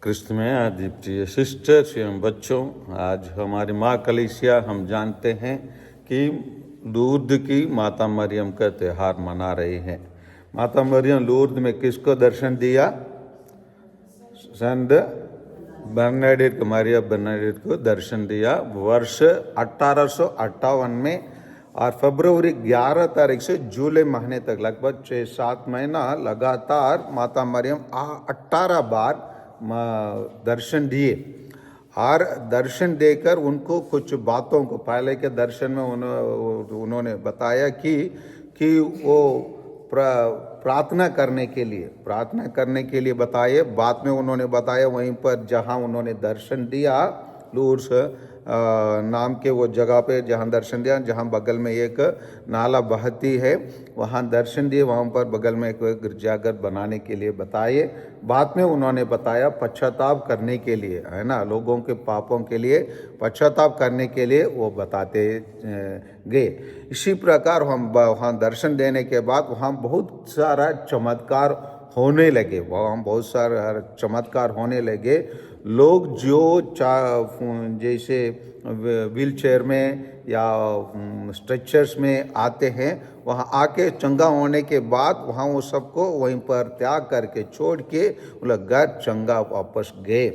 क्रिस्त में आदि प्रिय सिस्टर्स एवं बच्चों, आज हमारी माँ कलीसिया हम जानते हैं कि लूर्द की माता मरियम का त्यौहार मना रही है। माता मरियम लूर्द में किसको दर्शन दिया? संत बर्नाडेट को, मारिया बर्नाडेट को दर्शन दिया वर्ष 1858 में, और फरवरी 11 तारीख से जुलाई महीने तक लगभग 6-7 महीना लगातार माता मरियम 18 बार दर्शन दिए। और दर्शन देकर उनको कुछ बातों को, पहले के दर्शन में उन्होंने बताया कि वो प्रार्थना करने के लिए बताए। बाद में उन्होंने बताया वहीं पर जहां उन्होंने दर्शन दिया, लूर्स नाम के वो जगह पे जहां दर्शन दिया, जहां बगल में एक नाला बहती है, वहां दर्शन दिए। वहां पर बगल में एक गिरजाघर बनाने के लिए बताए। बाद में उन्होंने बताया पश्चाताप करने के लिए, है ना, लोगों के पापों के लिए पश्चाताप करने के लिए वो बताते गए। इसी प्रकार हम वहाँ दर्शन देने के बाद वहाँ बहुत सारा चमत्कार होने लगे। वहाँ बहुत सारा चमत्कार होने लगे। लोग जो जैसे व्हील चेयर में या स्ट्रेचर्स में आते हैं, वहाँ आके चंगा होने के बाद वहाँ वो सबको वहीं पर त्याग करके छोड़ के वो लोग घर चंगा वापस गए।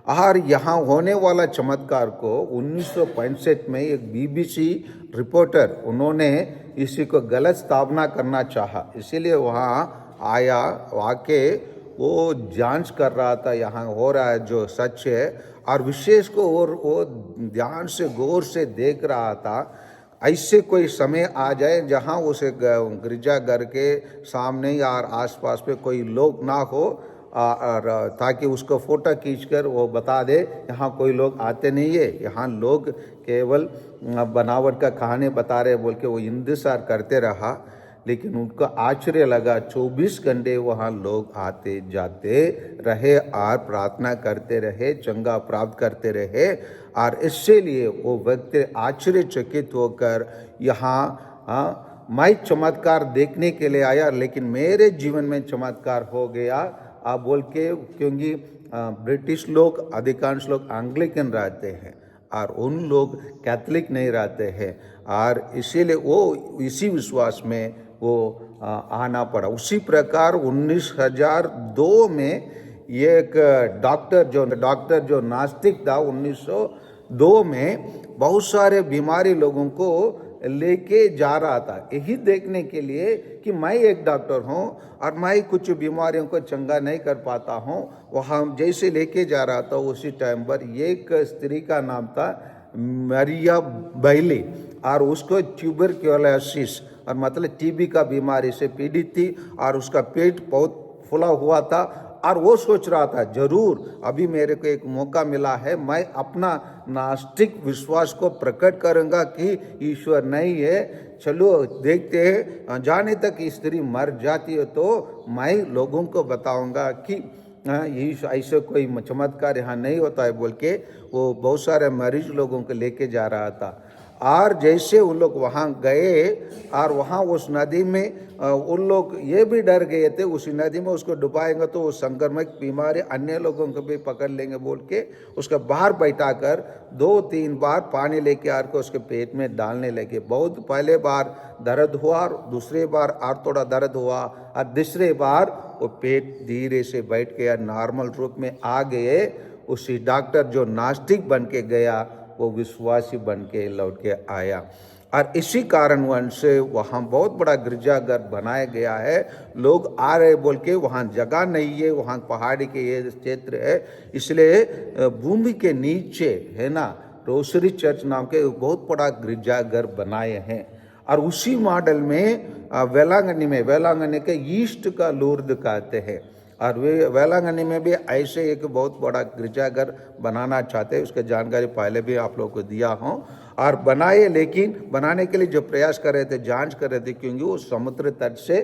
और यहाँ होने वाला चमत्कार को 1965 में एक BBC रिपोर्टर, उन्होंने इसी को गलत स्थापना करना चाहा, इसीलिए वहाँ आया, आके वो जांच कर रहा था यहाँ हो रहा है जो सच है, और विशेष को और वो ध्यान से गौर से देख रहा था। ऐसे कोई समय आ जाए जहाँ उसे गिरजाघर के सामने या आसपास पे कोई लोग ना हो, और ताकि उसको फोटो खींचकर वो बता दे यहाँ कोई लोग आते नहीं है, यहाँ लोग केवल बनावट का कहानी बता रहे बोल के वो इंतजार करते रहा। लेकिन उनको आश्चर्य लगा, 24 घंटे वहाँ लोग आते जाते रहे और प्रार्थना करते रहे, चंगा प्राप्त करते रहे। और इसलिए वो व्यक्ति आश्चर्यचकित होकर यहाँ मैं चमत्कार देखने के लिए आया, लेकिन मेरे जीवन में चमत्कार हो गया आप बोल के, क्योंकि ब्रिटिश लोग, अधिकांश लोग एंग्लिकन रहते हैं और उन लोग कैथोलिक नहीं रहते हैं, और इसीलिए वो इसी विश्वास में वो आना पड़ा। उसी प्रकार 1902 में एक डॉक्टर जो नास्तिक था, 1902 में बहुत सारे बीमारी लोगों को लेके जा रहा था, यही देखने के लिए कि मैं एक डॉक्टर हूँ और मैं कुछ बीमारियों को चंगा नहीं कर पाता हूँ। वहाँ जैसे लेके जा रहा था, उसी टाइम पर एक स्त्री का नाम था मारिया बैली, और उसको ट्यूबरक्लोसिस और मतलब टीबी का बीमारी से पीड़ित थी, और उसका पेट बहुत फूला हुआ था। और वो सोच रहा था जरूर अभी मेरे को एक मौका मिला है, मैं अपना नास्तिक विश्वास को प्रकट करूंगा कि ईश्वर नहीं है। चलो देखते हैं, जाने तक स्त्री मर जाती है तो मैं लोगों को बताऊंगा कि ऐसे कोई चमत्कार यहाँ नहीं होता है बोल के वो बहुत सारे मरीज लोगों को लेके जा रहा था। और जैसे उन लोग वहाँ गए और वहाँ उस नदी में उन लोग ये भी डर गए थे, उसी नदी में उसको डुबाएंगे तो वो संक्रमित बीमारी अन्य लोगों को भी पकड़ लेंगे बोल के उसका बाहर बैठा कर 2-3 बार पानी लेके आकर उसके पेट में डालने लगे। बहुत पहले बार दर्द हुआ, और दूसरे बार और थोड़ा दर्द हुआ, और तीसरे बार वो पेट धीरे से बैठ गया, नॉर्मल रूप में आ गए। उसी डॉक्टर जो नास्तिक बन के गया वो विश्वासी बन के लौट के आया, और इसी कारण से वहाँ बहुत बड़ा गिरजाघर बनाया गया है। लोग आ रहे बोल के, वहाँ जगह नहीं है, वहाँ पहाड़ी के ये क्षेत्र है, इसलिए भूमि के नीचे, है ना, रोसरी चर्च नाम के बहुत बड़ा गिरजाघर बनाए हैं। और उसी मॉडल में वेलांगनी के ईस्ट का लूर्द कहते हैं, और वे वेलांगनी में भी ऐसे एक बहुत बड़ा गिरजाघर बनाना चाहते हैं। उसकी जानकारी पहले भी आप लोगों को दिया हूँ, और बनाए, लेकिन बनाने के लिए जो प्रयास कर रहे थे, जांच कर रहे थे, क्योंकि वो समुद्र तट से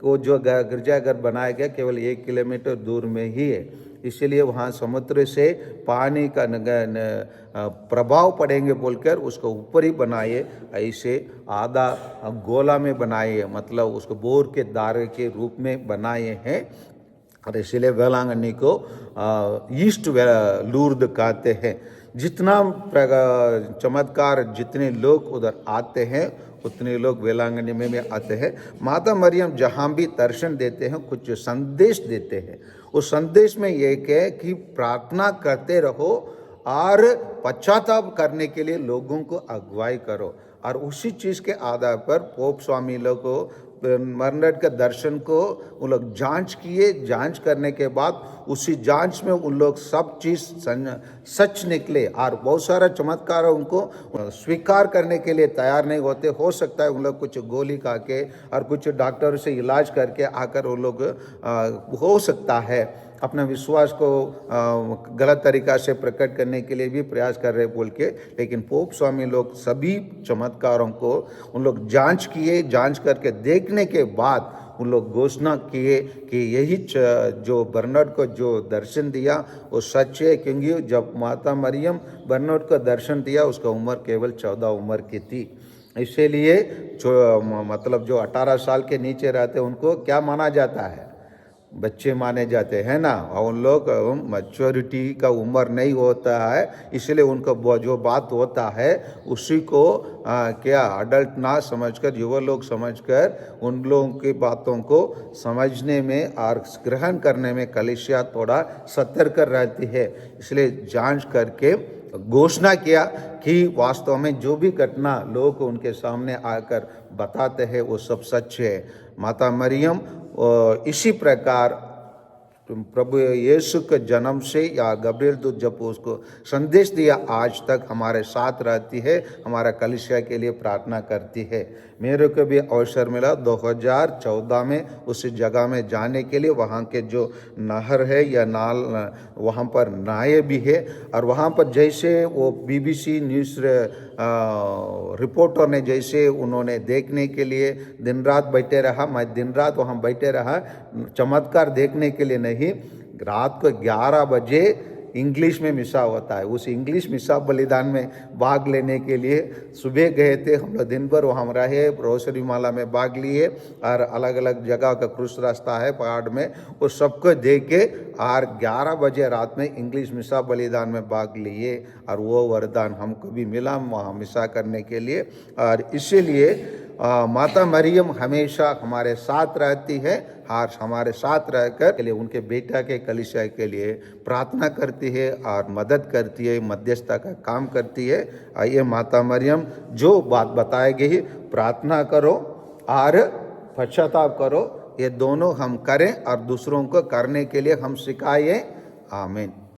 वो जो गिरजाघर बनाया गया केवल 1 किलोमीटर दूर में ही है, इसलिए वहाँ समुद्र से पानी का प्रभाव पड़ेंगे बोलकर उसको ऊपर ही बनाए, ऐसे आधा गोला में बनाए, मतलब उसको बोर के दायरे के रूप में बनाए हैं। और इसीलिए वेलांगनी को ईस्ट लूर्द कहते हैं। जितना चमत्कार जितने लोग उधर आते हैं उतने लोग वेलांगनी में भी आते हैं। माता मरियम जहाँ भी दर्शन देते हैं कुछ संदेश देते हैं। उस संदेश में एक है कि प्रार्थना करते रहो और पश्चाताप करने के लिए लोगों को अगुवाई करो। और उसी चीज़ के आधार पर पोप स्वामी लोग को बर्नार्ड के दर्शन को उन लोग जांच किए। जांच करने के बाद उसी जांच में उन लोग सब चीज़ सच निकले और बहुत सारा चमत्कार उनको स्वीकार करने के लिए तैयार नहीं होते। हो सकता है उन लोग कुछ गोली खा के और कुछ डॉक्टर से इलाज करके आकर वो लोग हो सकता है अपने विश्वास को गलत तरीक़ा से प्रकट करने के लिए भी प्रयास कर रहे बोल के। लेकिन पोप स्वामी लोग सभी चमत्कारों को उन लोग जांच किए। जांच करके देखने के बाद उन लोग घोषणा किए कि यही जो बर्नार्ड को जो दर्शन दिया वो सच है। क्योंकि जब माता मरियम बर्नार्ड को दर्शन दिया उसका उम्र केवल 14 उम्र की थी। इसीलिए जो मतलब जो 18 साल के नीचे रहते उनको क्या माना जाता है, बच्चे माने जाते हैं ना। और उन लोग मैच्योरिटी का उम्र नहीं होता है, इसलिए उनको जो बात होता है उसी को क्या अडल्ट ना समझकर युवा लोग समझकर उन लोगों की बातों को समझने में और ग्रहण करने में कलीसिया थोड़ा सतर्क रहती है। इसलिए जांच करके घोषणा किया कि वास्तव में जो भी घटना लोग उनके सामने आकर बताते हैं वो सब सच है। माता मरियम इसी प्रकार प्रभु यीशु के जन्म से या गब्रियल दूत जब उसको संदेश दिया आज तक हमारे साथ रहती है, हमारा कलीसिया के लिए प्रार्थना करती है। मेरे को भी अवसर मिला 2014 में उस जगह में जाने के लिए। वहाँ के जो नहर है या नाल वहाँ पर नाये भी है। और वहाँ पर जैसे वो BBC न्यूज़ रिपोर्टर ने जैसे उन्होंने देखने के लिए दिन रात बैठे रहा, मैं दिन रात वहाँ बैठे रहा चमत्कार देखने के लिए नहीं। रात को 11 बजे इंग्लिश में मिसा होता है, उस इंग्लिश मिसा बलिदान में भाग लेने के लिए सुबह गए थे। हम लोग दिन भर वहाँ रहे, रोसरी माला में भाग लिए और अलग अलग जगह का क्रूस रास्ता है पहाड़ में, वो सबको देख के और 11 बजे रात में इंग्लिश मिसा बलिदान में भाग लिए। और वो वरदान हमको भी मिला वहाँ मिसा करने के लिए। और इसीलिए माता मरियम हमेशा हमारे साथ रहती है और हमारे साथ रहकर के लिए उनके बेटा के कलीसिया के लिए प्रार्थना करती है और मदद करती है, मध्यस्थता का काम करती है। आइए माता मरियम जो बात बताई गई, प्रार्थना करो और पश्चाताप करो, ये दोनों हम करें और दूसरों को करने के लिए हम सिखाएं। आमीन।